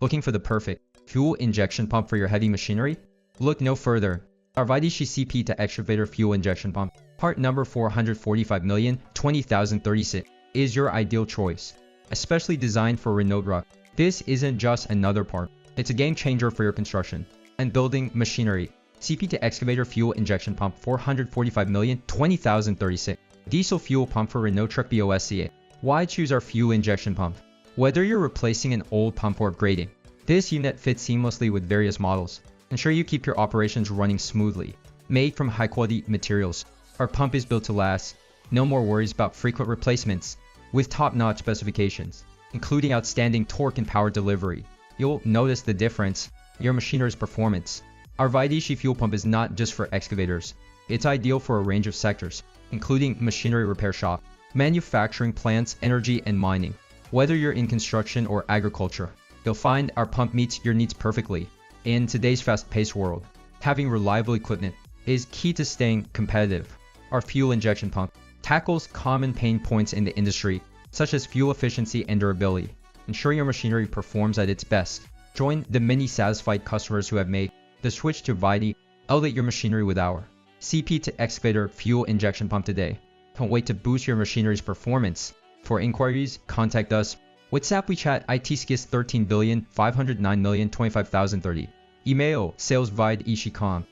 Looking for the perfect fuel injection pump for your heavy machinery? Look no further. Our ViDiShi CP2 Excavator fuel injection pump, part number 445020036, is your ideal choice. Especially designed for Renaulttruck, this isn't just another part. It's a game changer for your construction and building machinery. CP2 Excavator fuel injection pump 445020036. Diesel fuel pump for Renaulttruck BOSCH. Why choose our fuel injection pump? Whether you're replacing an old pump or upgrading, this unit fits seamlessly with various models. Ensure you keep your operations running smoothly. Made from high-quality materials, our pump is built to last. No more worries about frequent replacements. With top-notch specifications, including outstanding torque and power delivery, you'll notice the difference in your machinery's performance. Our ViDiShi fuel pump is not just for excavators. It's ideal for a range of sectors, including machinery repair shop, manufacturing plants, energy, and mining. Whether you're in construction or agriculture, you'll find our pump meets your needs perfectly. In today's fast-paced world, having reliable equipment is key to staying competitive. Our fuel injection pump tackles common pain points in the industry, such as fuel efficiency and durability, ensuring your machinery performs at its best. Join the many satisfied customers who have made the switch to ViDi. Elevate your machinery with our CP2 Excavator fuel injection pump today. Can't wait to boost your machinery's performance. For inquiries, contact us. WhatsApp, WeChat, ITSKIS 13 billion 509 million 25,030. Email salesvidishiCom